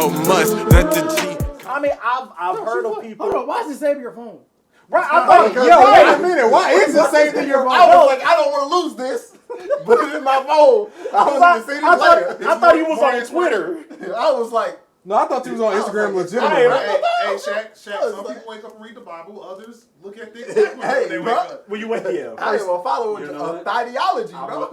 how much that the G. I mean, I've heard of people. Hold on, why is it saving your phone? Right, I thought, Wait a minute. Why is it saved in your phone? I was like, I don't want to lose this. Put it in my phone. I thought he was on Twitter. I was like, no, I thought you was on Instagram legitimately. Hey, Shaq, some people wake up and read the Bible, others look at things when they wake up. When you went here. I ain't gonna follow ideology, I'm bro. with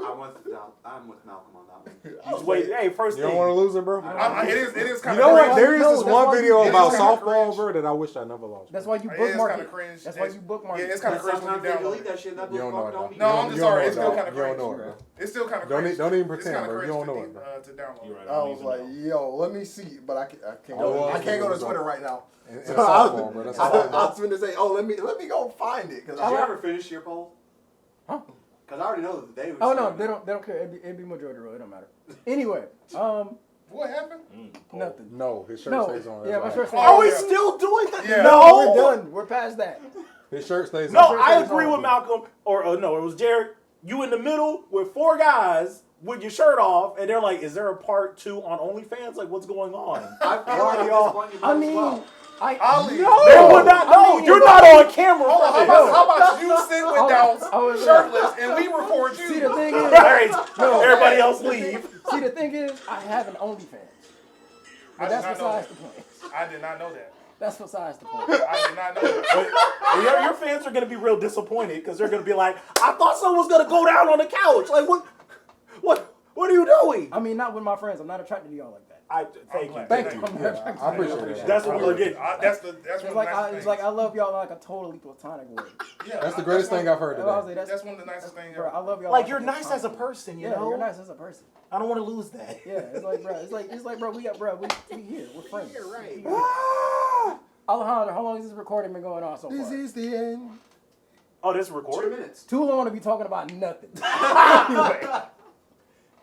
Malcolm on that one. Wait, hey, first You thing. don't want to lose it, bro? It is kind You of know cringe. what? There is this one video it about is kinda softball, cringe. bro, that I wish I never lost. That's why you It is bookmark kind it. of cringe. That's why you bookmark Yeah, it. it's kind of cringe when you Sometimes they download delete it. that shit. That You don't know bookmark it, don't be. No, I'm just sorry. It's still kind of You don't cringe. know it, bro. It's still kind of Don't cringe. even It's pretend, kind of bro. cringe You don't know it, bro. to download. You're right. I was like, yo, let me see, but I can't go to Twitter right now. And So softball, bro. That's I softball. was going to say, let me go find it. Did you ever finish your poll? Huh? Because I already know that they. Oh no, they don't care. It'd be majority rule. It don't matter. Anyway, What happened? nothing. No, his shirt No, stays on. yeah, my shirt stays Are on. we still doing that? Yeah. No, We're done. We're past that. His shirt stays No, on. I agree with Malcolm. Or no, it was Jared. You in the middle with four guys with your shirt off, and they're like, "Is there a part 2 on OnlyFans? Like, what's going on?" I feel like at this point you might I as mean, well. They would not know. You're not on camera. Hold on, for this. how about you sit I was with shirtless and we record See, you? the thing is, Right. no. Everybody else leave. See, the thing is, I have an OnlyFans. But that's besides the point. I did not know that. That's besides the point. I did not know that. But your fans are going to be real disappointed because they're going to be like, "I thought someone was going to go down on the couch. Like, what are you doing?" I mean, not with my friends. I'm not attracted to y'all like that. Thank you. Thank you. I appreciate that. That's what we're getting. That's It's one like of the it's nicest like things. I love y'all like a totally platonic way. Yeah, That's the greatest thing I've heard today. That's one of the nicest things Bro, ever. I love y'all. Like, a you're nice as a platonic way. person, you Yeah, know? you're nice as a person. I don't want to lose that. Yeah, it's like, bro, we here, we're friends. You're right. Alejandro, how long has this recording been going on so far? This is the end. Oh, this is 2 recorded? minutes. Too long to be talking about nothing.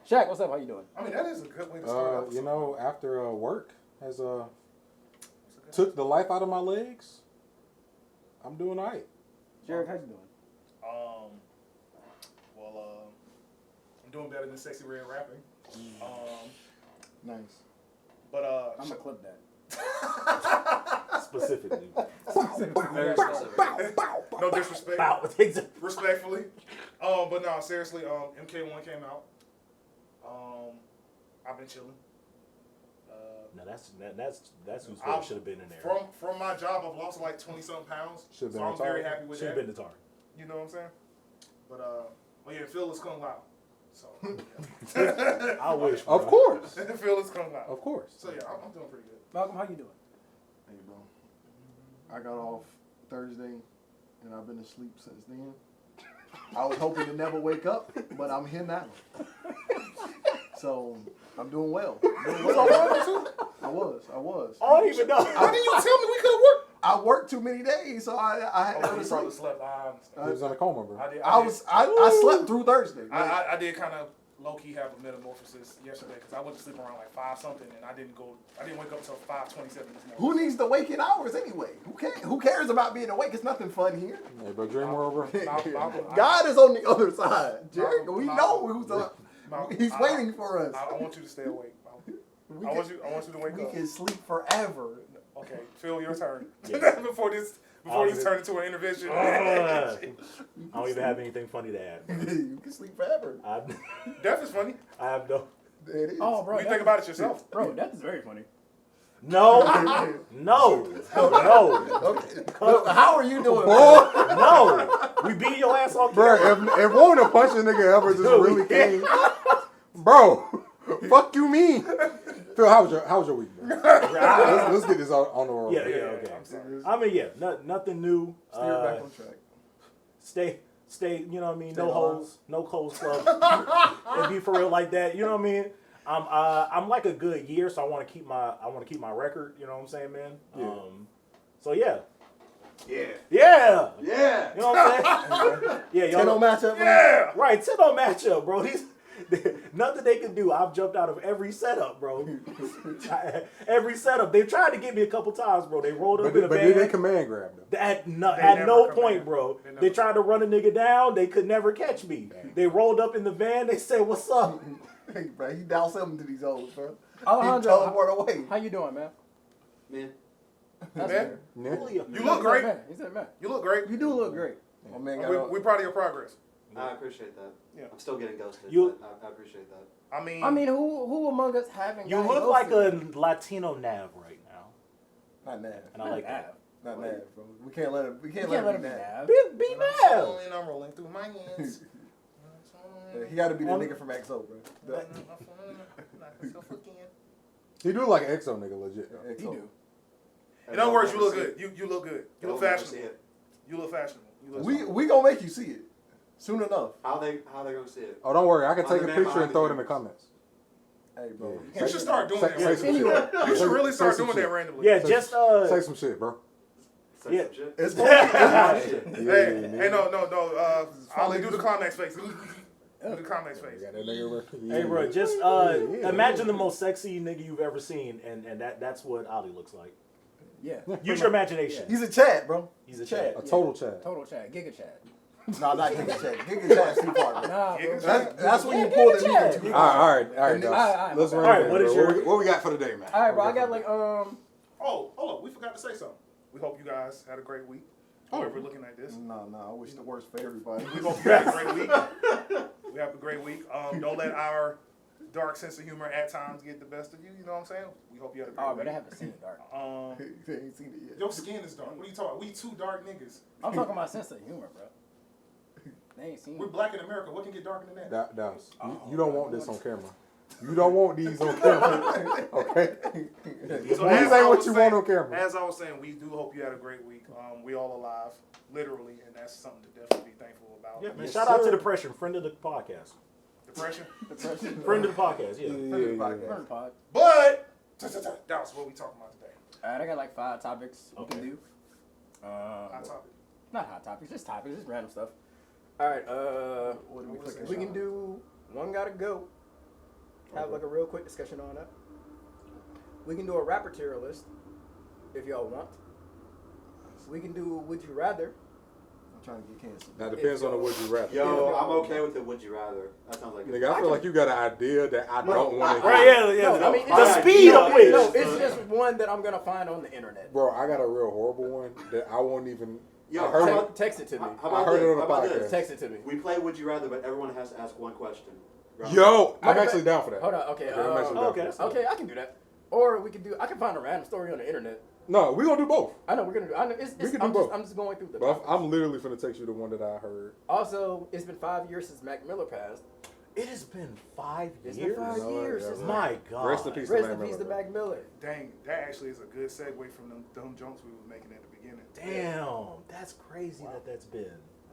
Shaq, what's up? How you doing? I mean, that is a good way to start. You know, after work has took the life out of my legs, I'm doing all right. Jared, how you doing? I'm doing better than Sexy Red rapping. Nice. But I'm gonna clip that. Specifically. Very specific. no disrespect. Wow. Respectfully. But no, seriously, MK1 came out. I've been chilling. No, that's who's fault should have been in there. From my job, I've lost like 20-something pounds. Should've been So I'm retired. very happy with Should have that. been the target. You know what I'm saying? But well, yeah, Phil is kung lao. So I wish. Of bro. course. Phil is kung lao. Of course. So yeah, I'm doing pretty good. Malcolm, how you doing? Hey, bro. I got off Thursday, and I've been asleep since then. I was hoping to never wake up, but I'm here now. So I'm doing well. I was. I don't even know. Why didn't you tell me we could have worked? I worked too many days, so I had to go You to probably sleep. slept. I understand. He was in a coma, bro. I slept through Thursday. I did kind of low-key have a metamorphosis yesterday because I went to sleep around like 5-something and I didn't wake up until 5:27 this morning. Who needs the waking hours anyway? Who cares about being awake? It's nothing fun here. Hey, bro, dream more, bro. God is on the other side. Jared, we Malcolm, know who's up. Malcolm, He's waiting for us. I want you to stay awake. I want you to wake We up. can sleep forever. Okay, Phil, your turn. Yeah. before this turned into an intervention. I don't even have anything funny to add. You can sleep forever. Death is funny. I have no. There it is. Oh, bro. When you think about it yourself. Bro, that is very funny. No. No. Okay. Look, how are you doing? No. We beat your ass on Bro, camera. if won't a punch a nigga ever just really came, bro, fuck you mean? Phil, how was your week, bro? let's get this on the road. Yeah, okay. I'm sorry. I mean, yeah, nothing new. Steer back on track. Stay, you know what I mean? Stay No alive. hoes, no clothes club. And be for real like that, you know what I mean? I'm like a good year, so I want to keep my record, you know what I'm saying, man? Yeah. So yeah. Yeah. Yeah. Yeah. You know what I'm saying? Yeah, y'all. 10-0 matchup. Yeah. Right, 10-0 matchup, bro. Nothing they can do. I've jumped out of every setup, bro. Every setup. They tried to get me a couple times, bro. They rolled up in a But van. did they command grab though? At never no come point, in. bro. They They never tried to run a nigga down. They could never catch me. They rolled up in the van. They said, "What's up?" Hey, bro, he dialed something to these hoes, bro. Alejandro, He teleport away. how you doing, man? Man, That's Man. fair. Yeah. Julio. You look great. Man. He said, man. You look great. You do look great. My man We proud of your progress. I appreciate that. Yeah. I'm still getting ghosted. You- but I appreciate that. I mean, I mean, who among us haven't? You gotten look like ghosted? a Latino Nav right now, Not Nav. and I like that. Not Nav, bro. We can't let him. We You can't can't let him him be be Nav. Nav. Be Nav. I'm rolling through my hands. He got to be the nigga from XO, bro. He do like an EXO nigga, legit. though. XO. You do. In other words, you look good. You look good. You look They'll never see fashionable. it. You look fashionable. You look We gonna make you see it soon enough. How they gonna see it? Oh, don't worry. I can I'm take the a man picture behind and the throw it in the cameras. comments. Hey, bro. You should start doing Say- that. say some randomly. shit. You should really Say start some doing shit. that randomly. Yeah, Say- just Say some shit, bro. Say Yeah. some shit. It's gonna be. Hey, no. Ollie, do the climax face. Do the climax face. Got that nigga right- Hey, bro, Yeah. just Yeah. imagine the most sexy nigga you've ever seen, and that's what Ali looks like. Yeah. Use your imagination. He's a Chad, bro. He's a Chad. Chad. A total Chad. Total Chad. Giga Chad. No, not Giga Chad. Giga Chad's too far, bro. Nah, bro. That's when you pull the Chad. nigga too All far. right. And Dog. Alright, Let's all run right, it, what is bro. your- What we got for today, man? All right, bro. I What we got like Oh, hold up. We forgot to say something. We hope you guys had a great week. Whoever looking at this. No, I wish the worst for everybody. We hope you had a great week. We have a great week. Don't let our dark sense of humor at times get the best of you. You know what I'm saying? We hope you had a great Oh, but week. I haven't seen it, dark. They ain't seen it yet. Your skin is dark. What are you talking about? We two dark niggas. I'm talking about sense of humor, bro. They ain't seen We're it. black in America. What can get darker than that? Dallas, you don't want this on camera. You don't want these on camera. Okay? So These as I ain't what was you saying- want on camera. As I was saying, we do hope you had a great week. We all alive, literally, and that's something to definitely be thankful about. Yeah, man. Yes, Shout out sir. to Depression, friend of the podcast. Depression. Friend of the podcast, yeah. Burn pod. But that's what we talking about today. All right, I got like 5 topics we can Okay. do. Hot topic. Not hot topics, just random stuff. All right, What do we click we can do one gotta go. Have like a real quick discussion on that. We can do a rapper tier list if y'all want. We can do Would You Rather. I'm trying to get canceled. That depends on the would you rather. Yo, I'm okay with the would you rather. That sounds like Nigga, I feel like you got an idea that I don't want to Right, hear. yeah. No, I mean, the it's- speed of which. No, it's just one that I'm gonna find on the internet. Bro, I got a real horrible one that I won't even. Yo, I heard how it. about- Text it to me. How I about heard this? it on the How about podcast. this? Text it to me. We play would you rather, but everyone has to ask one question. Yo, I'm Matter of actually fact- down for that. Hold on, okay. I'm actually down okay. for that. Okay, I can do that. Or we can do. I can find a random story on the internet. No, we gonna do both. I know we're gonna do. I know, We can do both. I'm just going through the. But I'm literally finna text you the one that I heard. Also, it's been 5 years since Mac Miller passed. It has been 5 It's years. been 5 You know what, years yeah, since bro. My God. Rest in peace. Rest to in Mac peace to Miller, Mac Miller. Dang, that actually is a good segue from them jokes we was making at the beginning. Damn, that's crazy that's been.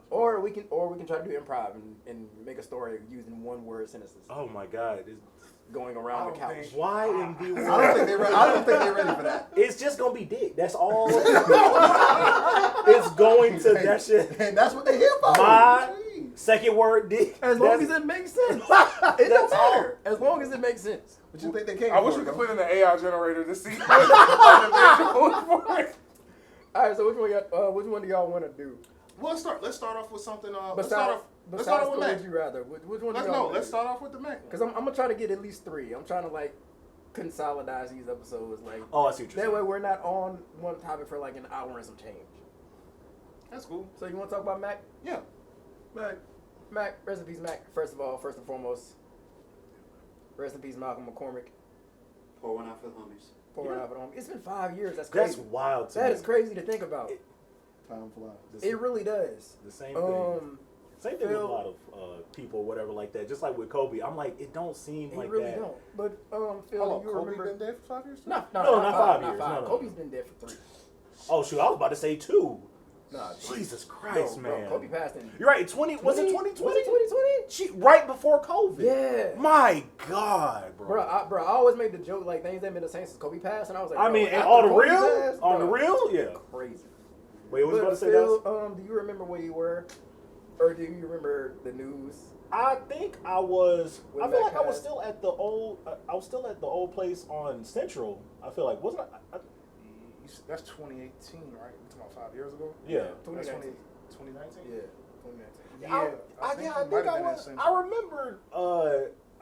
Or we can try to do improv and make a story using one word sentences Oh my God. It's, going around the I couch. don't think- why in the I don't think they're ready for that. It's just gonna be dick. That's all. It's going to that shit. And that's what they here for. My second word dick. As long That's- as it makes sense. It don't That's matter. As long as it makes sense. What you think they came I wish for, we could bro? put in the AI generator to see what for it. All right, so which one do y'all want to do? Well, let's start off with something. Let's Besides, start off with besides the Mac. would you rather? Which one do Let's y'all wanna let's do? start off with the Mac. Because I'm gonna try to get at least 3. I'm trying to like consolidate these episodes. Like Oh, I see what you're that way saying. we're not on one topic for like an hour and some change. That's cool. So you want to talk about Mac? Yeah. Mac, rest in peace, Mac. First and foremost, rest in peace, Malcolm McCormick. Pour one out for the homies. Pouring out for the home. It's been 5 years. That's That's crazy. wild to That me. is crazy to think about. Time flies. It really does. The same thing. Same thing with a Phil- lot of people, whatever, like that. Just like with Kobe, I'm like, it don't seem It like really that. don't. But Phil, Hold on, you Kobe remember? been dead for 5 years? No, not 5 years. Not 5. No. Kobe's been dead for 3. Oh shoot, I was about to say 2. Nah, Jesus Christ, bro, man. Kobe passed in. You're right. 20 was it 2020? Was it 2020? She right before COVID. Yeah. My God, bro. Bro, I always made the joke like things ain't been the same since Kobe passed, and I was like, I bro, mean, and after on the Kobe real, passed, on the bro, real, yeah. crazy. Wait, what was you about But to say? Phil, Dallas? do you remember where you were, or do you remember the news? I think I was. When I feel Mac like I was passed. still at the old. I was still at the old place on Central. I feel like wasn't I? That's 2018, right? We're talking about 5 years ago? Yeah. That's 2019. 2019? Yeah, 2019. Yeah, I it think might I have been was. that same I remember.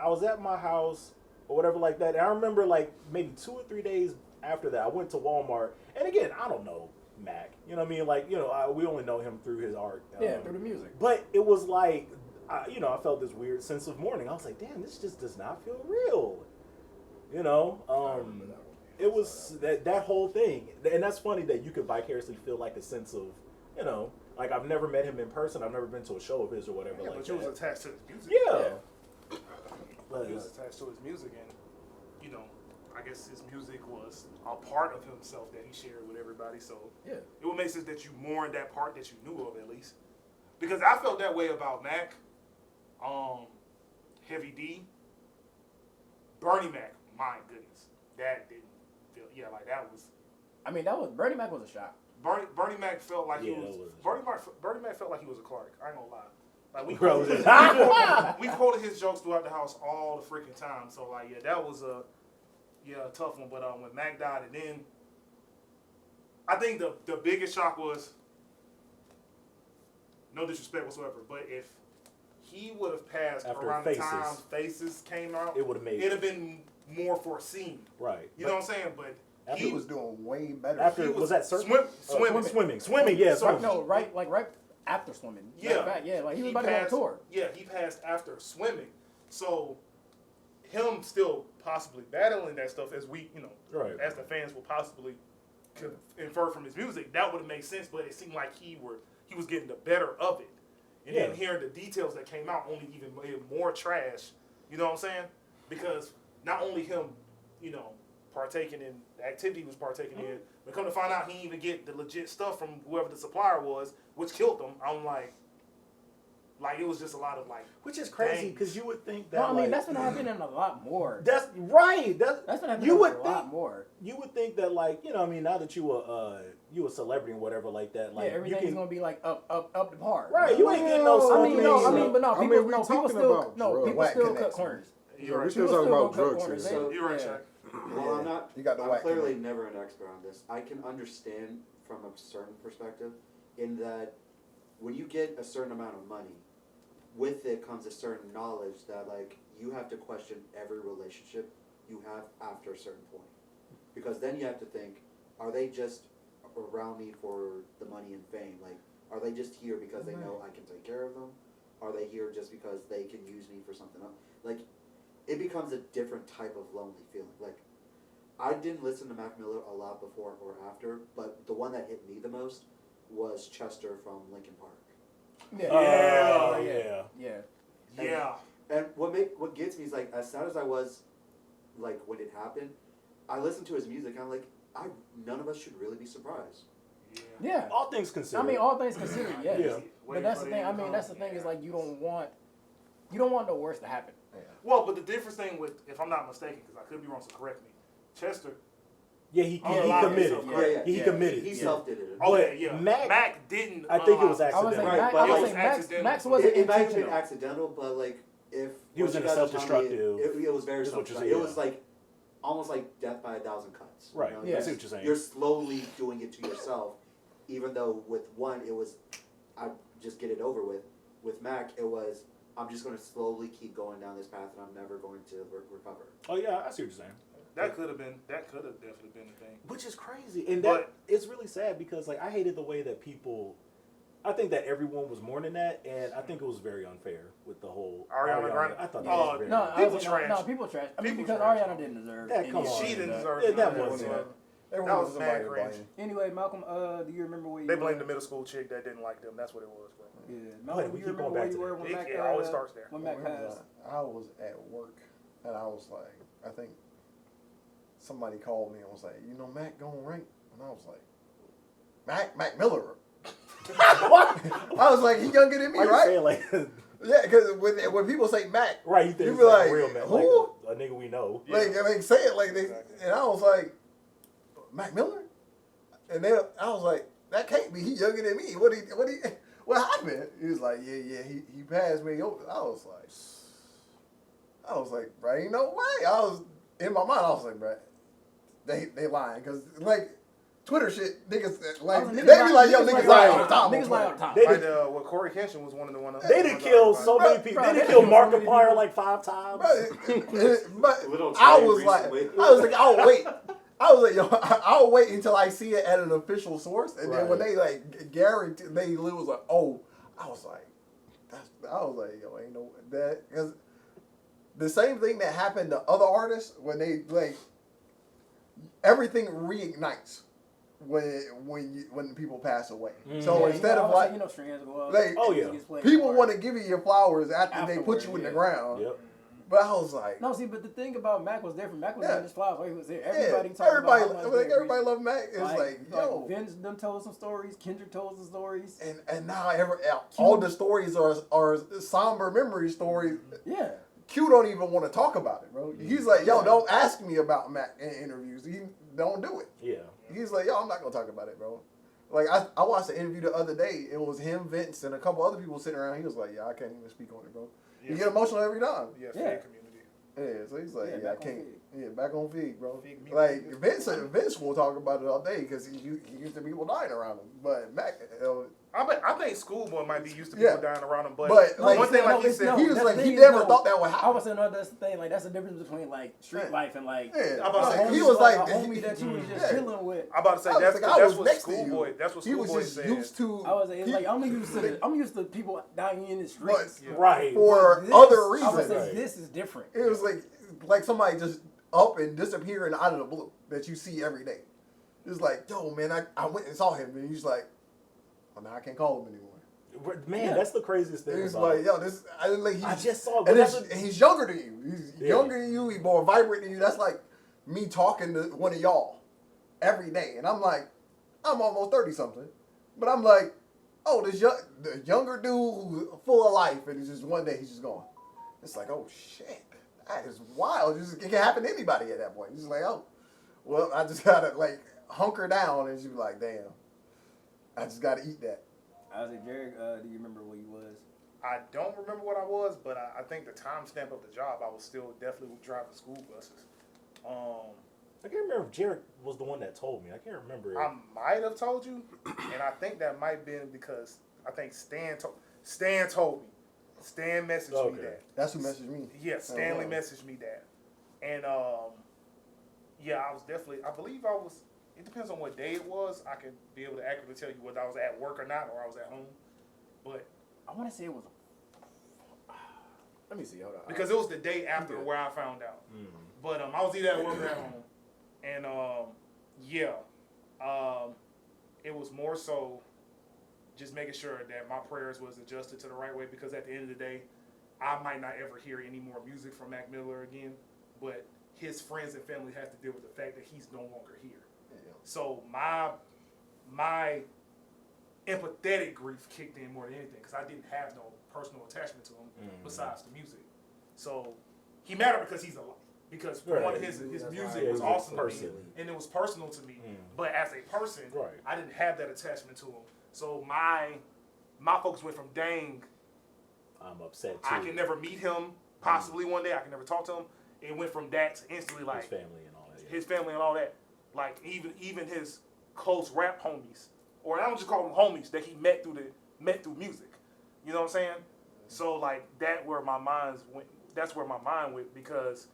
I was at my house or whatever like that. And I remember like maybe 2 or 3 days after that, I went to Walmart. And again, I don't know Mac. You know what I mean? Like, we only know him through his art. Through the music. But it was like, I felt this weird sense of mourning. I was like, damn, this just does not feel real. It was that whole thing. And that's funny that you could vicariously feel like a sense of, like I've never met him in person. I've never been to a show of his or whatever. Yeah, like but you that. was attached to his music. Yeah. But, He was attached to his music, and I guess his music was a part of himself that he shared with everybody. So it would make sense that you mourn that part that you knew of at least, because I felt that way about Mac, Heavy D, Bernie Mac. My goodness, that didn't feel like that was. I mean, Bernie Mac was a shock. Bernie Mac felt like he was. Bernie Mac felt like he was a Clark. I ain't gonna lie. Like we quoted his jokes throughout the house all the freaking time. So like, that was a tough one. But when Mac died, and then I think the biggest shock was, no disrespect whatsoever, but if he would have passed After around Faces. the time Faces came out, it'd have been more foreseen. Right. You know what I'm saying? But He was doing way better. After was that surfing? Swimming. Yeah. No, right after swimming. Yeah. Like he was about to go on tour. Yeah, he passed after swimming. So him still possibly battling that stuff as we, as the fans will possibly could infer from his music, that would have made sense. But it seemed like he was getting the better of it, and then hearing the details that came out only even made it more trash. You know what I'm saying? Because not only him, partaking in the activity he was partaking in, but come to find out he didn't even get the legit stuff from whoever the supplier was, which killed him. I'm like it was just a lot of which is crazy because you would think that. No, I mean that's been happening a lot more. That's right. That's been happening a lot more. You would think that now that you a celebrity and whatever like that, everything's gonna be up to par. Right, you ain't getting no. People still cut corners. You're right. We're still talking about drugs here. So, You're right, Shaq. Well, I'm not. You got the I'm whack clearly connection. never an expert on this. I can understand from a certain perspective, in that when you get a certain amount of money, with it comes a certain knowledge that you have to question every relationship you have after a certain point, because then you have to think, are they just around me for the money and fame? Are they just here because they know I can take care of them? Are they here just because they can use me for something else? It becomes a different type of lonely feeling. I didn't listen to Mac Miller a lot before or after, but the one that hit me the most was Chester from Linkin Park. Yeah. And what gets me is as sad as I was, when it happened, I listened to his music and I'm like, none of us should really be surprised. Yeah. All things considered. I mean, all things considered, yes. Yeah. But that's the thing. I mean, that's the thing is you don't want the worst to happen. Well, but the difference thing with, if I'm not mistaken, because I could be wrong, so correct me, Chester. Yeah, he committed. He committed. He self-did it. Okay, yeah. Mac didn't. I think it was I was accidental. saying Max wasn't It might have been intentional. accidental, but if He was what in you a guys are telling me, self-destructive. It was very is what you're self-destructive. saying, It was almost like death by 1,000 cuts. Right. You know? I see what you're saying. You're slowly doing it to yourself, even though with one it was, I just get it over with. With Mac, it was, I'm just going to slowly keep going down this path, and I'm never going to recover. Oh yeah, I see what you're saying. That could have definitely been the thing. Which is crazy, and it's really sad because I hated the way that people. I think that everyone was mourning that, and I think it was very unfair with the whole Ariana Grande. I thought that Oh, was very People trash. No, people trash. I mean, People because trash. Ariana didn't deserve That, any come of on. it. She didn't deserve Yeah, it. that was Everyone That was was mad somebody to cringe. blame. Anyway, Malcolm, do you remember where you They were? blamed the middle school chick that didn't like them. That's what it was, bro. Yeah, Wait, Malcolm, we do you keep remember going where back you to were that. when Mac It always starts there. when Mac Where was passed? I was at work, and I was like, I think somebody called me and was like, Mac going right? And I was like, Mac Miller. What? I was like, he younger than me, Why you right? saying like Yeah, because when people say Mac, right? You think you it's be like like, a real man, who? like a nigga we know. Say it like they, and I was like, Mac Miller, and then I was like, that can't be. He younger than me. What happened? He was like, yeah, he passed me over. I was like, bro, ain't no way. I was in my mind. I was like, bro, they lying because Twitter shit, niggas like Niggas they be like, yo, niggas niggas lie lie all all the the time. Niggas lie all the time. They Like, did- well, Corey Kenshin was one of the ones. They did kill so many people. They did kill Markiplier like 5 times. But Little I Trey was like, recently. I was like, I'll wait. I was like, yo, I'll wait until I see it at an official source, and then when Right. they like guarantee, they was like, oh, I was like, yo, ain't no that because the same thing that happened to other artists when they like everything reignites when people pass away. So instead of like, strands go up. like, Oh, yeah. people want to give you your flowers after they put Afterward, you in the yeah. ground. Yep. But I was like, No, see, but the thing about Mac was different. Mac was Yeah. in his flowers. He was there. yeah, Everybody talked everybody, about how much like, they everybody appreciate love Mac. It's like, yo, Vince done told some stories. Kendrick told some stories. and now all the stories are somber memory stories. Yeah. Q don't even want to talk about it, bro. He's like, yo, don't ask me about Mac in interviews. He don't do it. Yeah. He's like, yo, I'm not gonna talk about it, bro. Like I watched the interview the other day. It was him, Vince, and a couple other people sitting around. He was like, yeah, I can't even speak on it, bro. You get emotional every time. Yeah, Yeah. fan community. Yeah, so he's like, Yeah, yeah, I back on can't. Fig. Yeah, back on Fig, bro. Fig music. Like Vince will talk about it all day because he used to people dying around him. But Mac, I think Schoolboy might be used to people Yeah. dying around him, but But, like, one thing, no, like he it's said, no. he was that's like, the he thing, never no. thought that would I happen. was saying, no, that's the thing. Like, that's the difference between, like, street life and, like, Yeah, I'm about to say, he was like, a homie that you was just yeah. chilling with. I'm about to say I was that's like, I that's was what next to you. Schoolboy. That's what He was Schoolboy just said. used to. I was it's like, I'm used to people dying in the streets. Yeah. Right. for This- other I would reasons. say Right. this is different. It was like somebody just up and disappearing out of the blue that you see every day. It's like, yo, man, I went and saw him, and he's like, oh, now I can't call him anymore. Man, Yeah. that's the craziest thing. He's about like, yo, this. I just saw. And that's he's younger than you. He's Yeah. younger than you. He's more vibrant than you. That's like me talking to one of y'all every day, and I'm like, I'm almost 30 something, but I'm like, oh, the younger dude who's full of life, and he's just one day he's just gone. It's like, oh shit, that is wild. It can happen to anybody at that point. It's just like, oh, well, I just gotta like hunker down, and she's like, damn, I just gotta eat that. I was like, Jared, do you remember where you was? I don't remember what I was, but I think the timestamp of the job, I was still definitely driving school buses. I can't remember if Jared was the one that told me. I can't remember. I might have told you, and I think that might have been because I think Stan told me. Stan messaged me that. That's who messaged me. Yeah, Stanley wow. messaged me that. And yeah, I was definitely, I believe I was, it depends on what day it was. I can be able to accurately tell you whether I was at work or not, or I was at home. But I want to say it was. Let me see. Hold on. because it was the day after where I found out. But I was either at work or at home. And yeah, it was more so just making sure that my prayers was adjusted to the right way, because at the end of the day, I might not ever hear any more music from Mac Miller again, but his friends and family have to deal with the fact that he's no longer here. Yeah. So my empathetic grief kicked in more than anything, because I didn't have no personal attachment to him besides the music. So he mattered because he's alive. Because one of his music was awesome to me, and it was personal to me. But as a person, I didn't have that attachment to him. So my focus went from, dang, I'm upset too. I can never meet him. Possibly one day I can never talk to him. It went from that to instantly like his family and all that. Yeah. his family and all that. Like even his close rap homies, or I don't just call them homies, that he met through music. You know what I'm saying? So like that's where my mind went, because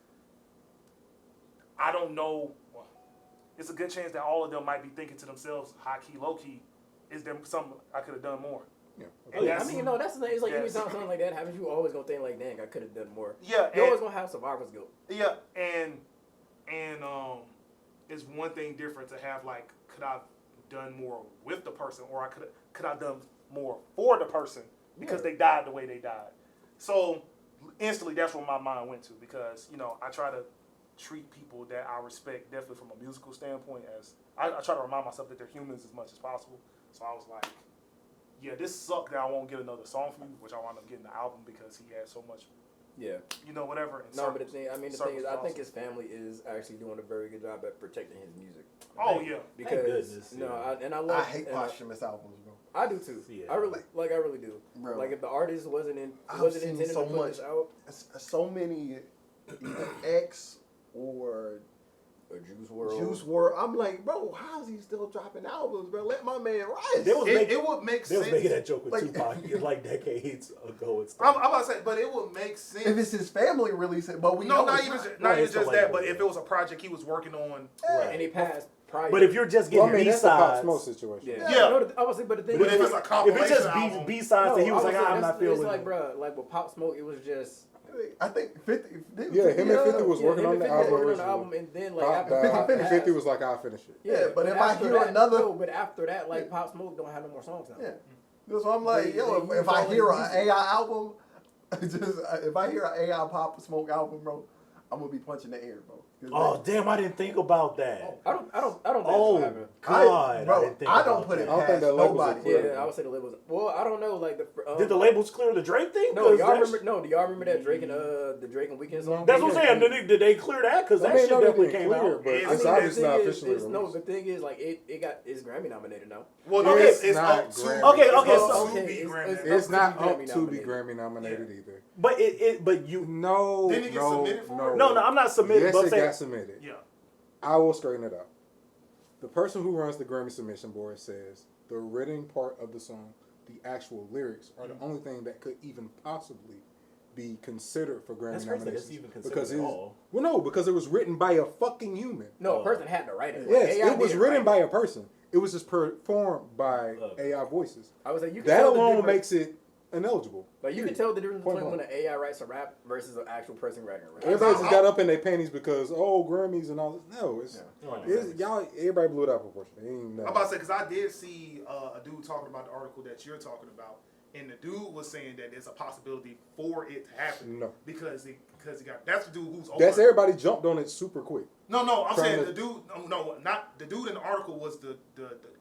I don't know. Well, it's a good chance that all of them might be thinking to themselves, high key, low key, is there something I could have done more? Yeah. And I mean, that's the thing. It's like Yes. anytime something like that happens, you always gonna think like, dang, I could have done more. Yeah, You're always gonna have survivor's guilt. yeah, and it's one thing different to have like, could I have done more with the person, or could I have done more for the person because they died the way they died. So instantly, that's where my mind went to, because I try to treat people that I respect, definitely from a musical standpoint, as I try to remind myself that they're humans as much as possible. So I was like, yeah, this sucked that I won't get another song from you, which I wound up getting the album because he had so much, Yeah. whatever. And No, but the thing is, I circumstances. think his family is actually doing a very good job at protecting his music. Oh yeah, Because goodness, no, yeah. I love. I hate posthumous albums, bro. I do too. Yeah. I really do. Bro. Like if the artist wasn't I've seen intended so to put much. this out, So many either X or or Juice Juice WRLD, I'm like, bro, how is he still dropping albums, bro? Let my man rest. It would make They was sense. making that joke with Like- Tupac like decades ago and I'm stuff. about to say, but it would make sense. If it's his family releasing, but we No, know not it's even not. not even it's the just that. label, But yeah. if it was a project he was working on, Yeah. And he passed prior. But if you're just Well, getting I mean, that's a Pop B-sides, Smoke situation. yeah, Yeah. No, I was saying, but the thing but is, if it's a if compilation it's just album, B-sides, and he was like, I'm not feeling It's like, it. bro, like with Pop Smoke, it was just. I think 50. Yeah, him and 50 was working him on and the 50 was album working on the originally. album, and then like Pop after died, Pop and 50 passed- was like, I'll finish it. Yeah, but if I after hear that, another- no, but after that, like Pop Smoke don't have no more songs now. Yeah. So I'm like, yo, if I hear an AI album, if I hear an AI Pop Smoke album, bro, I'm gonna be punching the air, bro. Oh damn! I didn't think about that. I don't think Oh that's gonna happen. God! bro, didn't think I don't about put it that. I don't think past that labels are nobody. clear. Yeah, I would say the labels. Well, I don't know. Like Did the labels clear the Drake thing? No, 'Cause y'all that's- remember? No, do y'all remember that Drake and the Drake and Weeknd song? That's what I'm saying. Did they clear that? Because I that mean, shit no, they definitely didn't came clear, out. but I it's mean, obviously the not thing is, officially no, released. the thing is, like, it's Grammy nominated now. well, It's it's not up to Grammy. Okay, it's okay, up so- to Okay, be it's- Grammy. it's- It's not to be up Grammy to be nominated. Grammy nominated either. But you. No, Didn't it get submitted for it? No, I'm not submitting. Yes, but I'm it saying, got submitted. Yeah. I will straighten it out. The person who runs the Grammy submission board says the written part of the song, the actual lyrics, are the only thing that could even possibly be considered for Grammy That's crazy that nominations. it's even considered because at it's, all. well, no, because it was written by a fucking human. No, a person had to write it. Yes, AI it was didn't written write by a person. It was just performed by Okay. AI voices. I would say you can That tell the alone difference. makes it ineligible. Like you can Period. tell the difference Point between when blank. an AI writes a rap versus an actual person writing a rap. Everybody just got up in their panties because Grammys and all this. No, y'all. Everybody blew it out of proportion. It ain't I'm nothing. about to say because I did see a dude talking about the article that you're talking about, and the dude was saying that there's a possibility for it to happen. No. because he got that's the dude who's over. That's everybody jumped on it super quick. No, I'm Trying saying to- the dude. No, not the dude in the article was the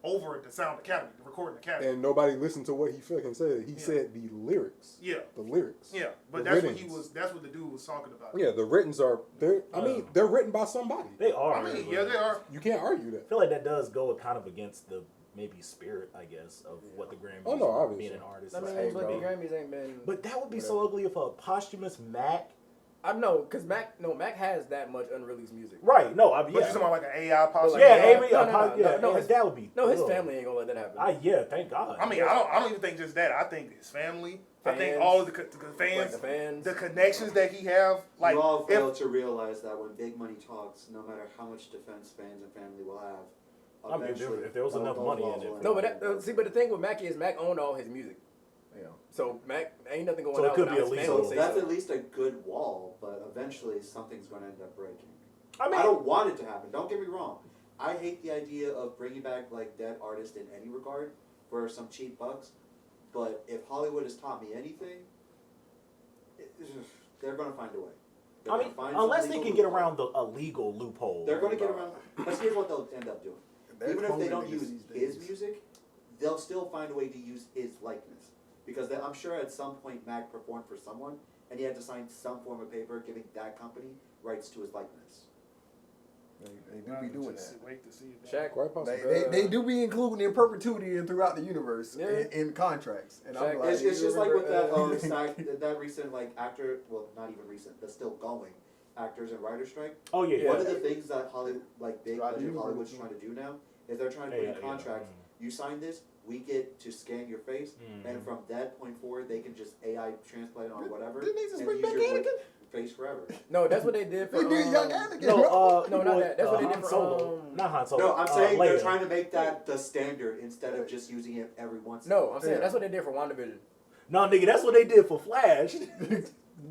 over at the Sound Academy, the Recording Academy. And nobody listened to what he fucking said. He said the lyrics. Yeah. The lyrics. Yeah, but The that's what writtens. that's what the dude was talking about. Yeah, the writtens are. They're written by somebody. They are. I mean, yeah, they are. You can't argue I that. feel like that does go kind of against the maybe spirit, I guess, of what the Grammys. Oh, no, obviously. being an artist. I is. mean, Hey, but the bro. Grammys ain't been. But that would be so ugly if a posthumous Mac. I know, cause Mac has that much unreleased music. Right? No, I mean, But yeah. you're talking about like an AI possibly. Yeah, No, Avery. no, Yeah, his- that would be. No, his ugh. family ain't gonna let that happen. Yeah, thank God. I mean, I don't even think just that. I think his family. I think Fans. all of the fans, Like the fans. the connections that he have. Like, you all if, fail to realize that when big money talks, no matter how much defense fans and family will have, I mean, if there was enough money in it. No, but but the thing with Mac is Mac owned all his music. Yeah. So Mac ain't nothing going So it out could without be his illegal. family So say that's so. at least a good wall, but eventually something's going to end up breaking. I mean, I don't want it to happen. Don't get me wrong. I hate the idea of bringing back like dead artists in any regard for some cheap bucks. But if Hollywood has taught me anything, they're going to find a way. They're I gonna mean, find some unless they legal can get loophole. around a legal loophole. They're going to get around. But here's what they'll end up doing. They're Even if they cloning don't niggas use these his days. music, they'll still find a way to use his likeness. Because I'm sure at some point Mac performed for someone, and he had to sign some form of paper giving that company rights to his likeness. They do be doing that. Wait to see it. Shaq, Quite possible. They do be including in perpetuity and throughout the universe Yeah. in contracts. And Shaq, I'm like, It's just like with that remember, that recent like actor, well not even recent, but still going, actors and writers strike. Oh yeah. One of the things that Hollywood, like big Try to budget use Hollywood's it. trying to do now is they're trying to put in contracts. You sign this, we get to scan your face, and from that point forward, they can just AI transplant on whatever, Didn't they just and bring use back your Anakin? face forever. No, that's what they did for. They did young Anakin. No, No, not that. That's what they did Han for, Solo. Not Han Solo. No, I'm saying they're Leia. trying to make that the standard instead of just using it every once. No, I'm in a saying Yeah. that's what they did for WandaVision. No, nigga, that's what they did for Flash.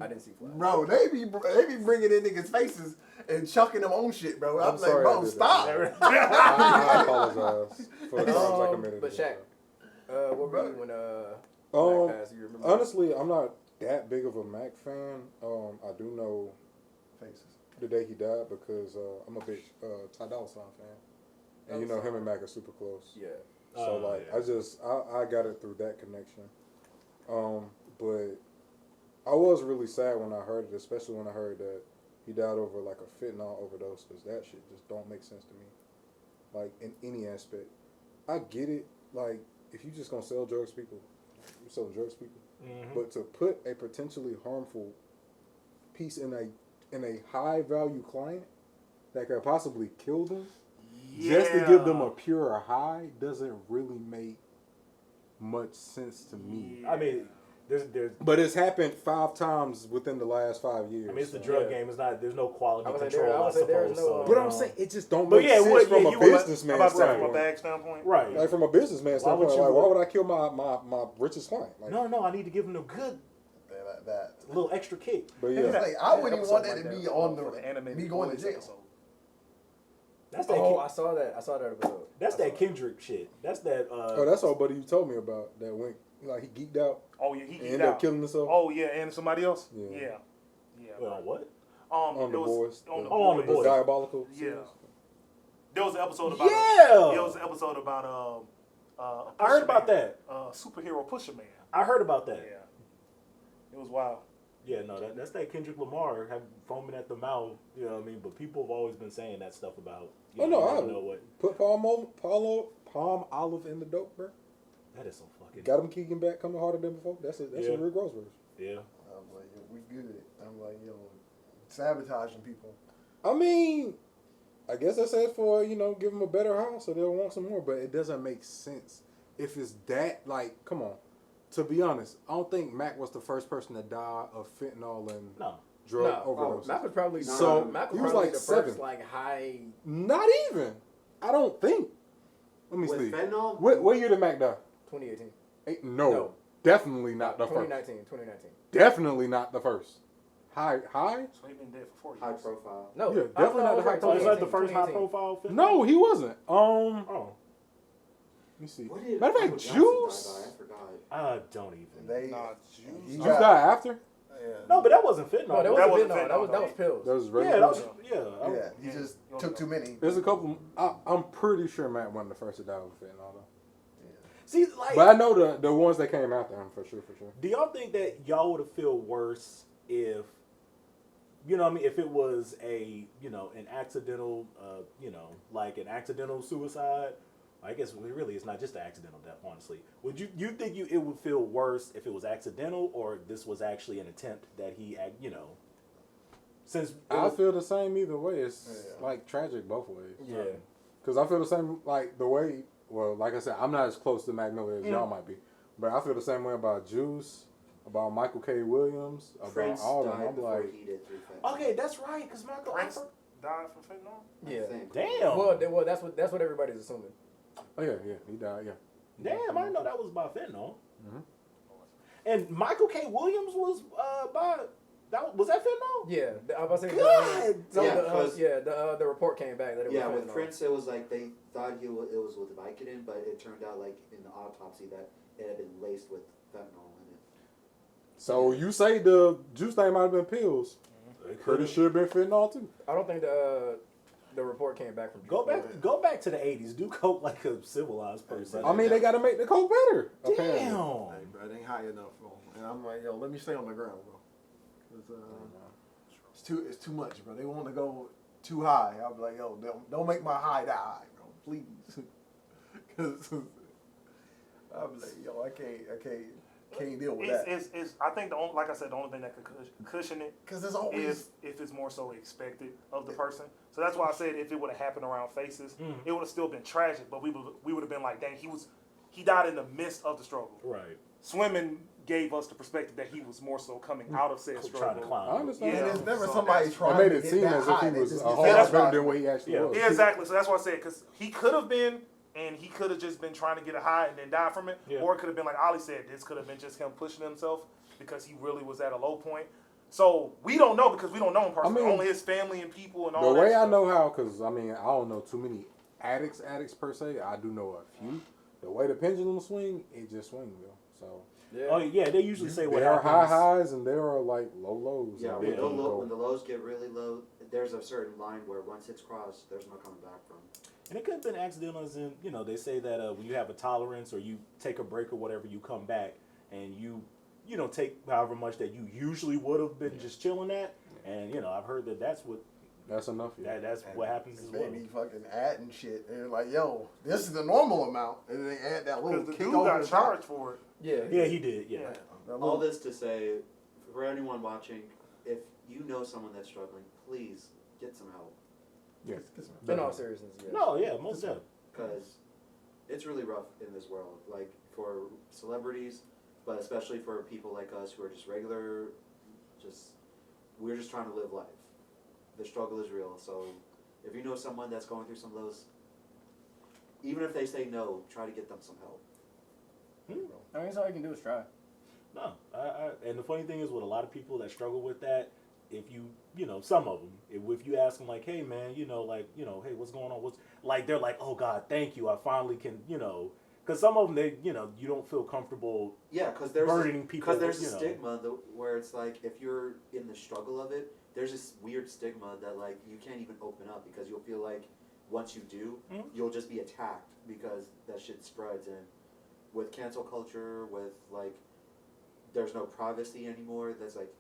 I didn't see Flash. Bro, they be bringing in niggas' faces and chucking them on shit, bro. I'm like, sorry I bro, did stop. that. I apologize for the times I committed. But to Shaq, that. what were you when Um, Mac passed? You remember? Honestly, I'm not that big of a Mac fan. I do know Faces. the day he died because I'm a big Ty Dolla $ign fan, and you know him and Mac are super close. Yeah. So like, yeah. I got it through that connection. But I was really sad when I heard it, especially when I heard that he died over like a fentanyl overdose, because that shit just don't make sense to me. Like in any aspect, I get it. Like if you just gonna sell drugs, people, you selling drugs, people. But to put a potentially harmful piece in a high value client that could possibly kill them, just to give them a pure high doesn't really make much sense to me. I mean, there's But it's happened 5 times within the last 5 years. I mean, it's the drug game. It's not. There's no quality I would say control. there- I I would say there is suppose. no, So, But I'm saying it just don't But make yeah, sense what- from yeah, a you would- businessman About to say from a standpoint. bag standpoint. right. Like from a businessman Why would standpoint, you like why work- would I kill my richest client? Like, No, I need to give him a good That. little extra kick. but It's yeah, like, I wouldn't even Episode want that like to that be on for the animated me going to boys jail. episode. That's that. Oh, I saw that. I saw that episode. That's I saw that it. Kendrick shit. That's that. oh, that's all buddy you told me about that went like he geeked out Oh yeah, he and geeked ended up out. killing himself. Oh yeah, and somebody else. Yeah. Yeah. Well, what? On it the was boys. On the Oh, on the boys. The boys. diabolical. Yeah. series. There was an episode about. Yeah. There was an episode about I heard about Man, that. superhero Pusher Man. I heard about Yeah. that. It was wild. Yeah, no, that's that Kendrick Lamar have foaming at the mouth. You know what I mean? But people have always been saying that stuff about. You Oh no, you I never know what. put palm olive in the dope, bro. That is so fucking. Got him kicking back, coming harder than before. That's a Yeah. Rick Ross verse. Yeah. I'm like, yo, we good. I'm like, yo, sabotaging people. I mean, I guess that says for give them a better house, so they'll want some more. But it doesn't make sense if it's that. Like, come on. To be honest, I don't think Mac was the first person to die of fentanyl and No. drug No, overdoses. Mac was probably So, Mac he was was probably like the 7. first like high. Not even. I don't think. Let me With see. fentanyl? What year did Mac die? 2018. No, No. definitely not the first. 2019. Definitely not the first. High? So he been dead for 4 High years. profile. No, Yeah, I definitely thought not it was the like high Oh, is that the 2018, first high 2018. profile film? No, he wasn't. Oh. Let me see. What did Matter of Michael fact, Jackson die by? Juice. I forgot. I don't even. They, Nah, he Juice. Juice got- died after. Yeah. No, but that wasn't fentanyl. No, that That wasn't wasn't fentanyl. fentanyl, That was pills. That was yeah, regular. that was Yeah, he Yeah. just took too many. There's a couple. I'm pretty sure Matt wasn't the first to die with fentanyl though. See, like, But I know the ones that came after him for sure. do y'all think that y'all would have feel worse if, you know what I mean, if it was an accidental, like an accidental suicide? I guess really it's not just an accidental death, honestly. Would you think it would feel worse if it was accidental or this was actually an attempt that he, since it I was, feel the same either way. It's Yeah. like tragic both ways. Yeah. Because I feel the same like the way. Well, like I said, I'm not as close to Mac Miller as y'all might be, but I feel the same way about Juice, about Michael K. Williams, about Prince all of them. died I'm before like, he did through fentanyl. okay, that's right, because Michael, Prince died from fentanyl. I Yeah. think. damn, Well, that's what everybody's assuming. oh yeah, he died. Yeah. damn, I didn't know that was by fentanyl. Mhm. And Michael K. Williams was was that fentanyl? Yeah, I was about to say. God Yeah, 'cause- the report came back that it was Yeah, with fentanyl. Prince, it was like they thought it was with Vicodin, but it turned out like in the autopsy that it had been laced with fentanyl in it. So you say the Juice thing might have been pills? It Pretty could've- sure been fentanyl too. I don't think the report came back from. Go back to the 80s. Do coke like a civilized person. I mean, they got to make the coke better. Apparently. Damn. Hey, bro, it ain't high enough for him. And I'm like, yo, let me stay on the ground, bro. 'Cause, it's too much, bro. They want to go too high. I'm like, yo, don't make my high that high, bro, please. 'Cause I'm like, yo, I can't deal with that. It's I think like I said, the only thing that could cushion it Because there's always is if it's more so expected of the person. So that's why I said if it would have happened around Faces, it would have still been tragic, but we would have been like, dang, he died in the midst of the struggle. Right. Swimming gave us the perspective that he was more so coming out of said Trying to struggle. climb. I understand. Yeah. and there's never So somebody that's- trying It made to it get seem that as if high. he They was just a get whole that lot that's better high. than what he actually Yeah. was. Yeah, exactly. So that's what I said, because he could have been, and he could have just been trying to get a high and then die from it, Yeah. or it could have been like Ollie said, this could have been just him pushing himself because he really was at a low point. So we don't know because we don't know him personally. I mean, only his family and people and all The that way I stuff. know how, because I mean, I don't know too many addicts per se. I do know a few. The way the pendulum swing, it just swings though. So Yeah. Oh yeah, they usually say what there are happens. high highs and there are like low lows. Yeah, and when, they the can go- when the lows get really low, there's a certain line where once it's crossed, there's no coming back from. And it could have been accidental, as in, they say that when you have a tolerance or you take a break or whatever, you come back and you take however much that you usually would have been just chilling at. And, I've heard that that's enough. Yeah. that's what happens as well. They be fucking adding shit. And they're like, yo, this is the normal amount. And they add that little Because the kick dude over got the top. charged for it. Yeah. Yeah, he did, yeah. That All little- this to say, for anyone watching, if you know someone that's struggling, please get some help. Yeah. In all seriousness, yes. No, yeah, most definitely. Because it's really rough in this world, like for celebrities, but especially for people like us who are just regular, we're just trying to live life. The struggle is real, so if you know someone that's going through some lows, even if they say no, try to get them some help. I mean, that's all you can do is try. No, and the funny thing is with a lot of people that struggle with that, if you know, some of them, if you ask them like, hey man, you know, like, you know, hey, what's going on? What's like, they're like, oh God, thank you. I finally can, you know, because some of them, they, you know, you don't feel comfortable. Yeah, because there's burdening people. Because there's a stigma where it's like if you're in the struggle of it, there's this weird stigma that like you can't even open up because you'll feel like once you do, you'll just be attacked because that shit spreads. And with cancel culture, with like, there's no privacy anymore. That's like,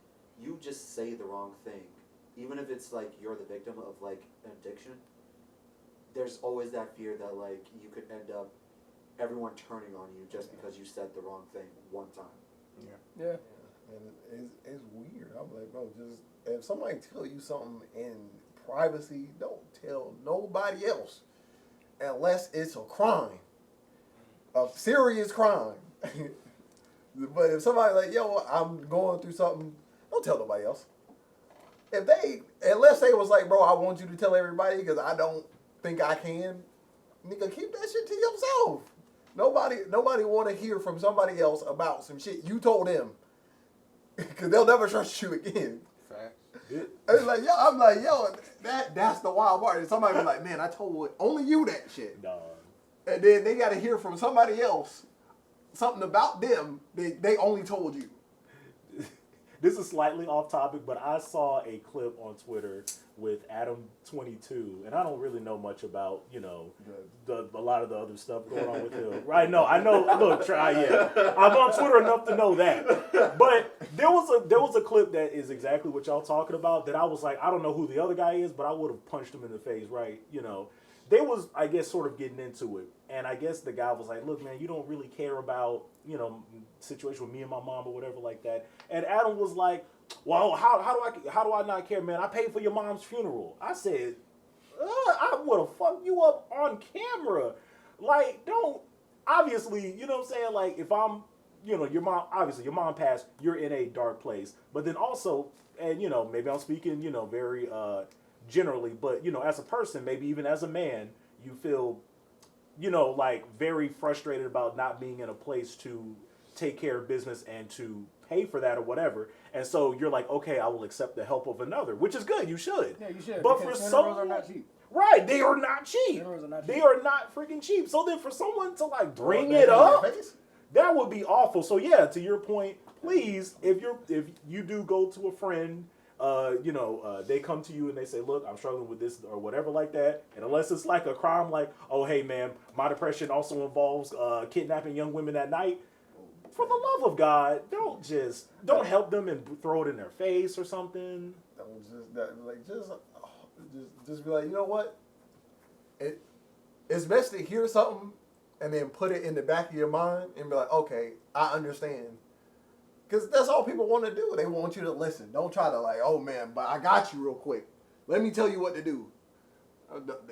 you just say the wrong thing, even if it's like you're the victim of like an addiction. There's always that fear that like you could end up everyone turning on you just because you said the wrong thing one time. Yeah. And it's weird. I'm like, bro, just if somebody tell you something in privacy, don't tell nobody else unless it's a crime, a serious crime. But if somebody like, yo, I'm going through something, don't tell nobody else. Unless they was like, bro, I want you to tell everybody because I don't think I can, nigga, keep that shit to yourself. Nobody want to hear from somebody else about some shit you told them, because they'll never trust you again. Facts. It's like, I'm like, that's the wild part. And somebody be like, man, I told only you that shit. Dog. And then they got to hear from somebody else something about them they only told you. This is slightly off topic, but I saw a clip on Twitter with Adam22, and I don't really know much about, you know, a lot of the other stuff going on with him. Right? No, I know. Look, yeah, I'm on Twitter enough to know that. But there was a clip that is exactly what y'all talking about. That I was like, I don't know who the other guy is, but I would have punched him in the face, right? You know, they was, I guess, sort of getting into it, and I guess the guy was like, look, man, you don't really care about, you know, situation with me and my mom or whatever like that. And Adam was like, well, how do I not care, man? I paid for your mom's funeral. I said, I would have fucked you up on camera. Like, don't, obviously, you know what I'm saying? Like, if I'm, you know, your mom passed, you're in a dark place. But then also, and, you know, maybe I'm speaking, you know, very generally, but, you know, as a person, maybe even as a man, you feel, you know, like very frustrated about not being in a place to take care of business and to pay for that or whatever. And so you're like, okay, I will accept the help of another, which is good. You should. Yeah, you should. But for some, are not cheap. right, they are not cheap. Funerals are not cheap. They are not freaking cheap. So then for someone to like bring it up, that would be awful. So yeah, to your point, please, if you do go to a friend, you know, they come to you and they say, look, I'm struggling with this or whatever like that. And unless it's like a crime, like, oh, hey, man, my depression also involves kidnapping young women at night. For the love of God, don't help them and throw it in their face or something. Just be like, you know what? It's best to hear something and then put it in the back of your mind and be like, okay, I understand. Because that's all people want to do. They want you to listen. Don't try to like, oh man, but I got you real quick. Let me tell you what to do.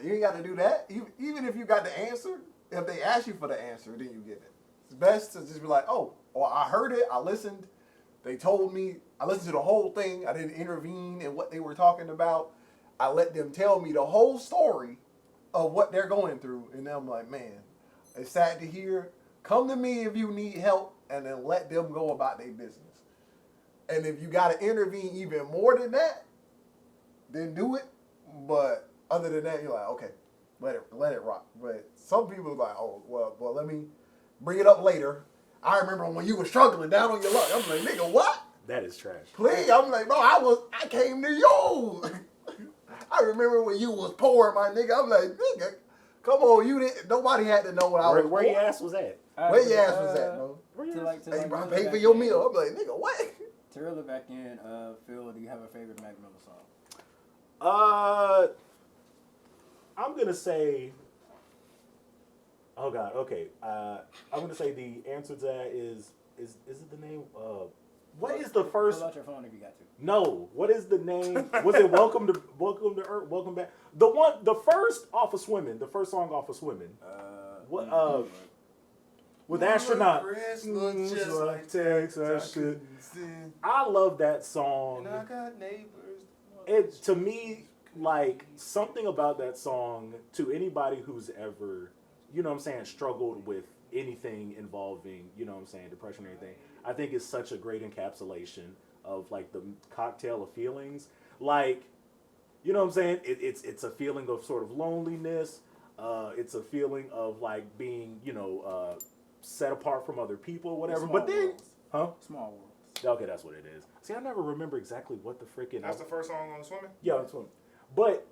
You ain't got to do that. Even if you got the answer, if they ask you for the answer, then you get it. It's best to just be like, oh, I heard it. I listened. They told me. I listened to the whole thing. I didn't intervene in what they were talking about. I let them tell me the whole story of what they're going through. And I'm like, man, it's sad to hear. Come to me if you need help, and then let them go about their business. And if you got to intervene even more than that, then do it. But other than that, you're like, okay, let it rock. But some people are like, oh, well, let me bring it up later. I remember when you were struggling down on your luck. I'm like, nigga, what? That is trash. Please, I'm like, bro, I came to you. I remember when you was poor, my nigga. I'm like, nigga, come on, you didn't. Nobody had to know what I was. Where your ass was at? Where your ass was at, bro? Hey, bro, I paid for your meal. I'm like, nigga, what? To reel it back in, Phil, do you have a favorite Mac Miller song? I'm gonna say. Oh God, okay. I'm gonna say the answer to that is it the name? What is the first? Pull out your phone if you got to. No. What is the name? Was it Welcome to Earth? Welcome back. The first off of Swimming. The first song off of Swimming. What? With astronaut. Look just like Texas shit. I love that song. And I got neighbors. It to me like something about that song to anybody who's ever, you know what I'm saying, struggled with anything involving, you know what I'm saying, depression or anything. I think it's such a great encapsulation of like the cocktail of feelings. Like, you know what I'm saying? It's a feeling of sort of loneliness. It's a feeling of like being, you know, set apart from other people, whatever. Small But then, worlds. huh? Small world. Okay, that's what it is. See, I never remember exactly what the freaking. That's the first song on Swimming? Yeah, that's Swimming. But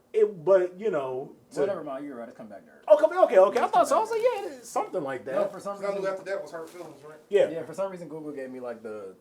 you know. Whatever, man, you're right. It's Come Back to Earth. Okay. I thought so. I was like, yeah, it's something like that. No, for some I knew reason. after that was Hurt Feelings, right? Yeah. For some reason, Google gave me like the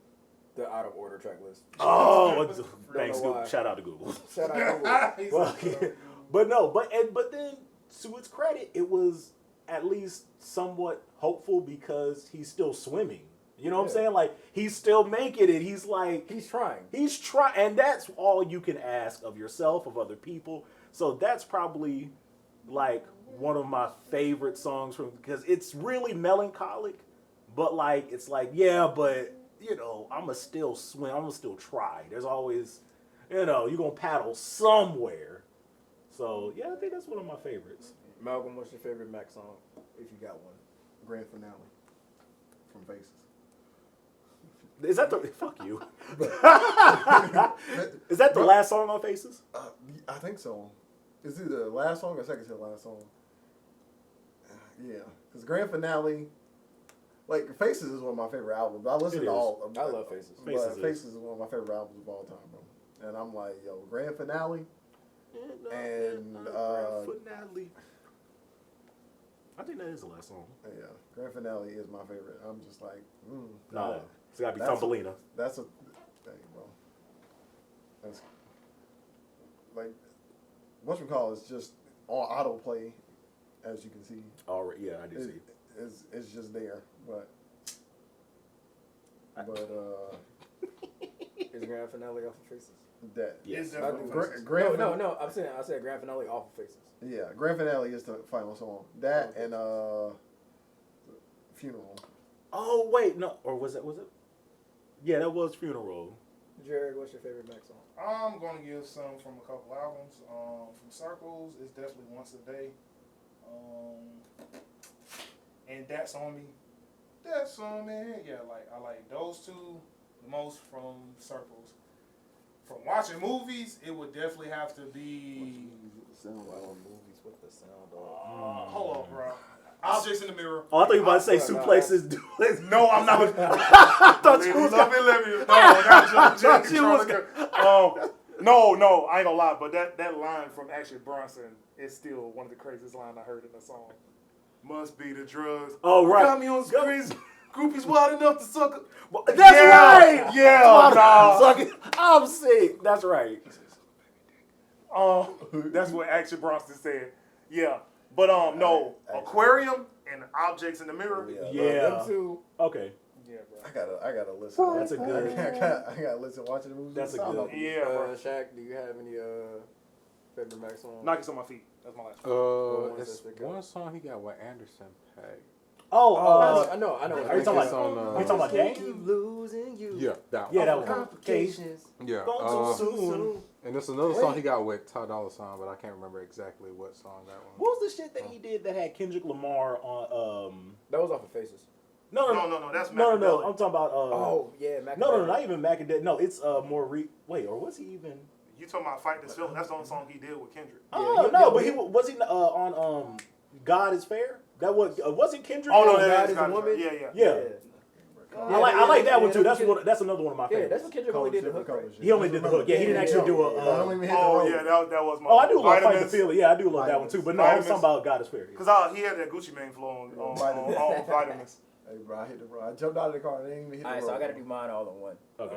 out of order track list. Oh, thanks, know Google. why. Shout out to Google. Shout out Google. He's Well, so yeah. But then to its credit, it was at least somewhat hopeful because he's still swimming. You know what I'm saying? Like he's still making it. He's like He's trying. he's trying, and that's all you can ask of yourself, of other people. So that's probably like one of my favorite songs from because it's really melancholic, but like it's like but you know I'ma still swim. I'ma still try. There's always, you know, you're gonna paddle somewhere. So yeah, I think that's one of my favorites. Malcolm, what's your favorite Mac song? If you got one. Grand finale from Faces. Is that the fuck you? Is that the last song on Faces? I think so. Is it the last song or second to the last song? Yeah, because Grand Finale, like Faces is one of my favorite albums. I listen It to is. all. I love Faces. Faces is one of my favorite albums of all time, bro. And I'm like, yo, Grand Finale. And, Finale. I think that is the last song. Yeah, Grand Finale is my favorite. I'm just like, Nah, it's gotta be That's- Thumbelina. That's a thing, bro. That's like whatchamacallit is just on autoplay, as you can see. Already, yeah, I do see. It's just there, but Is Grand Finale off of Faces? that Yes. It's definitely No, I said Grand Finale off of Faces. yeah, Grand Finale is the final song. That and Funeral. Oh wait, no, or was it? Yeah, that was Funeral. Jared, what's your favorite Mac song? I'm gonna give some from a couple albums. From Circles, it's definitely Once a Day. And That's on Me. Yeah, I like those two the most from Circles. From watching movies, it would definitely have to be. Movies with the sound Hold on, bro. Objects in the Mirror. Oh, I thought you were about to say No, suplexes. No, I'm not. I thought you was Let me. No, not Jack. You was No, I ain't gonna lie, but that line from actually Bronson is still one of the craziest lines I heard in the song. Must be the drugs. Oh, right. Got me on some crazy groupies wild enough to suck it. That's right. Yeah, nah. Suck it. I'm sick. That's right. That's what Action Bronson said. Yeah, but no, Aquarium and Objects in the Mirror. Yeah. Them two. Okay. Yeah, bro. I gotta listen. That's a good. I gotta listen watching the movie. That's a good. Yeah, bro. Shaq, do you have any favorite Mac song? Knock Us on My Feet. That's my last. It's one song he got with Anderson .Paak. Oh, I know. are you talking about? on, You talking about Game? Losing you. Yeah, that one. Yeah, that was Complications. Yeah. Gone too soon. And there's another song he got with Ty Dolla $ign, but I can't remember exactly what song that one. What was the shit that he did that had Kendrick Lamar on? That was off of Faces. No, that's No. Machiavelli. I'm talking about. Mac. No, not even Macadam. No, it's more. Wait, or was he even? You talking about Fight This Feeling? That's the only song he did with Kendrick. But he was he on God Is Fair? That wasn't Kendrick. Oh no, God that Is is a Woman? Yeah. I like that one too. That's another one of my Yeah, favorites. that's what Kendrick only did the hook. Right? He only did the hook. Yeah, he didn't actually do I don't a. even hit the Oh road. yeah, that was my. Oh, I do love Fight the Vitamins. Feeling. Yeah, I do love that one too. But no, I was talking about God Is Fair. Cause he had that Gucci Mane flow on Vitamins. Hey, bro, I hit the road. I jumped out of the car. I didn't even hit the All right, road. so I got to do mine all in one. Okay.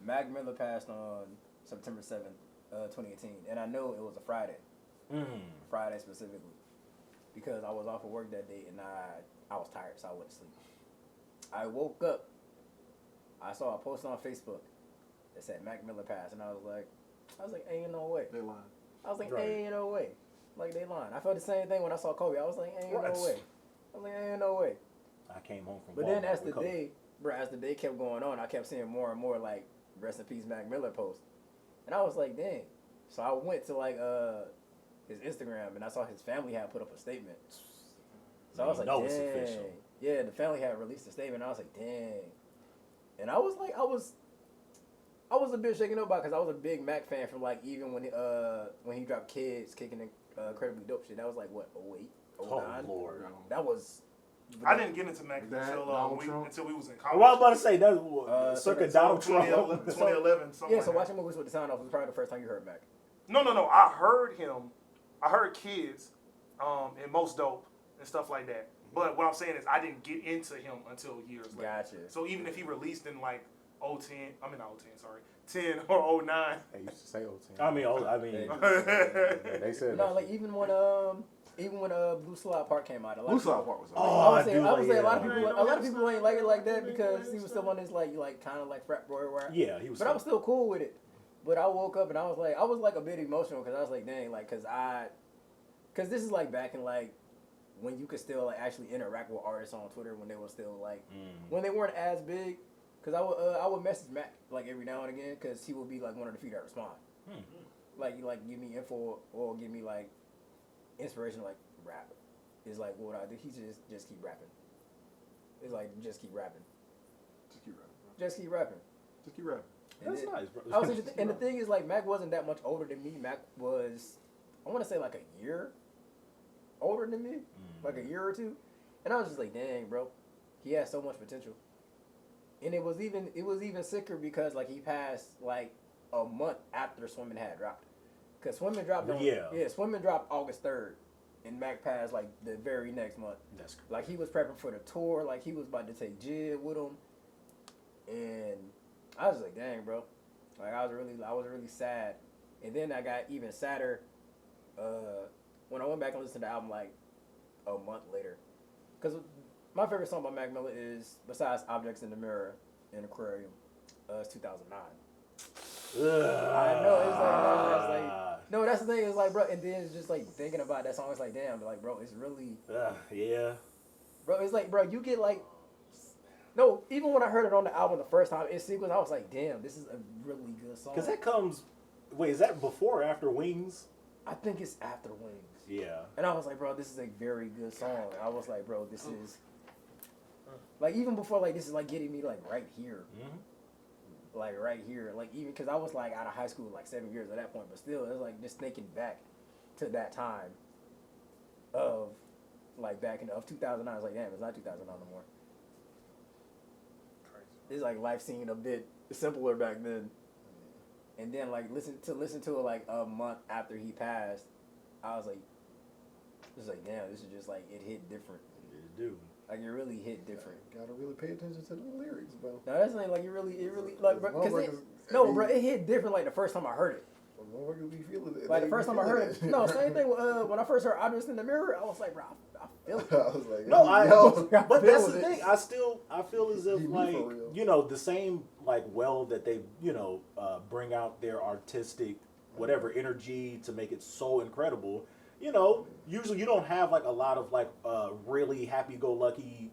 Mac Miller passed on September 7th, 2018, and I know it was a Friday. Friday specifically, because I was off of work that day and I was tired, so I went to sleep. I woke up I saw a post on Facebook that said Mac Miller passed, and I was like, ain't no way. They lying. I was like, Right. ain't no way. Like, they lying. I felt the same thing when I saw Kobe. I was like, ain't Right. no way. I was like, ain't no way. I came home from But Walmart then as the with Kobe. day, bro, as the day kept going on, I kept seeing more and more like rest in peace Mac Miller posts, and I was like, dang. So I went to like his Instagram, and I saw his family had put up a statement. So I was like, No, dang. it's official. Yeah, the family had released a statement. And I was like, dang. And I was like, I was a bit shaken up about because I was a big Mac fan from like even when he dropped Kids kicking incredibly dope shit. That was like what 08, 09? Oh Lord. That was. I didn't get into Mac That until Donald Trump? until we was in Well, I was college. about to say that circa Donald Trump. 2011, something Yeah, like so that. watching movies with the sound off was probably the first time you heard Mac. No. I heard him. I heard Kids, and Most Dope and stuff like that. But what I'm saying is I didn't get into him until years later. Gotcha. So even if he released in like 010, I mean not 010, sorry, 10 or 09. They used to say old team. I mean, Yeah, they said No, that like shit. even when Blue Slide Park came out, a lot Blue of Slide people, Park was Oh, I would say dude, a lot of yeah. people, a lot of people ain't like it like that because he was still on this like kind of like frat boy rap. Yeah, he was. But I was still cool with it. But I woke up and I was like a bit emotional because I was like, dang, like, cause this is like back in like when you could still like actually interact with artists on Twitter when they were still like when they weren't as big. Cause I would message Mac like every now and again because he would be like one of the few that respond. Like give me info or give me like inspiration like rap. It's like what I do. He just keep rapping. It's like just keep rapping. Just keep rapping, bro. Just keep rapping. Just keep rapping. And That's then- nice, bro. I was and the thing is like Mac wasn't that much older than me. Mac was I want to say like a year older than me, like a year or two. And I was just like, dang, bro, he has so much potential. And it was even sicker because like he passed like a month after Swimming had dropped. Cause Swimming dropped Swimming dropped August 3rd, and Mac passed like the very next month. That's crazy. Like he was prepping for the tour, like he was about to take Jid with him, and I was like, dang, bro, like I was really sad. And then I got even sadder when I went back and listened to the album like a month later, cause my favorite song by Mac Miller is besides Objects in the Mirror and Aquarium, it's 2009. I know it's like no, that's the thing. It's like, bro, and then it's just like thinking about that song. It's like, damn, like, bro, it's really, yeah. bro. It's like, bro, you get like, no, even when I heard it on the album the first time in sequence, I was like, damn, this is a really good song. Because that comes. Wait, is that before or after Wings? I think it's after Wings. Yeah. And I was like, bro, this is a very good song. I was like, bro, this is like even before like this is like getting me like right here. Like right here, like even because I was like out of high school like 7 years at that point, but still it's like just thinking back to that time of like back in of 2009. It's like damn, it's not 2009 no more. It's like life seemed a bit simpler back then. And then like listen to it like a month after he passed, I was like, damn, this is just like it hit different. Dude. Like it really hit different. Gotta really pay attention to the lyrics, bro. No, that's not like it really like bro, bro, it hit different like the first time I heard it. Motherfuckers be feeling it. Like the first time I heard it. No, same thing. When I first heard Objects in the Mirror, I was like, bro, I feel it. I was like, No, but that's the it. thing. I feel as if He be like for real. you know the same like well that they bring out their artistic whatever energy to make it so incredible. You know, usually you don't have like a lot of like really happy-go-lucky,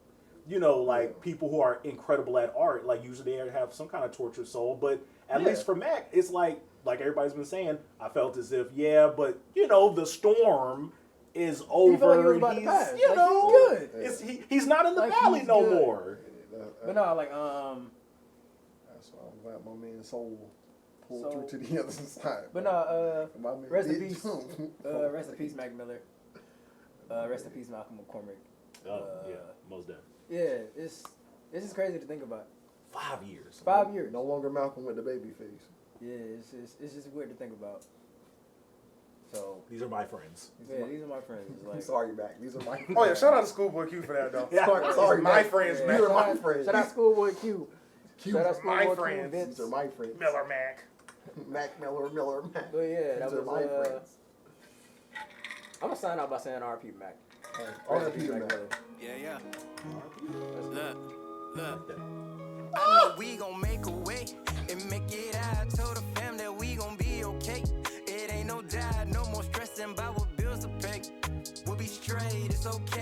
like people who are incredible at art. Like usually they have some kind of tortured soul. But at least for Mac, it's like everybody's been saying, I felt as if but the storm is over. He felt like he was about to pass. He's Like, he's good. He's not in the Like, valley he's no good. more. But no, like That's why I'm glad my man's soul pulled So- through to the other side. but no, My man rest in did peace. too. Rest in peace, Mac Miller. Rest in peace, Malcolm McCormick. Oh yeah, most definitely. Yeah, it's just crazy to think about. 5 years. 5 years. No longer Malcolm with the baby face. Yeah, it's just weird to think about. So These are my friends. yeah, these are my friends. It's I'm like, sorry, Mac. These are my friends. Oh yeah, shout out to Schoolboy Q for that though. Yeah. Sorry, my Mac. friends, yeah, man. These are my shout out- friends. Shout out Schoolboy Q. Shout out my Schoolboy Q, friends. Vince. These are my friends. Miller Mac. Mac Miller, Mac. But yeah, that These are was my friends. I'm gonna sign out by saying R.I.P. Mac. R.I.P. to Mac Mac. Miller. Yeah, yeah. Look. Like that. I know but we gon' make a way and make it out. Told the fam that we gon' be okay. It ain't no doubt, no more stressing about what bills to pay. We'll be straight, it's okay.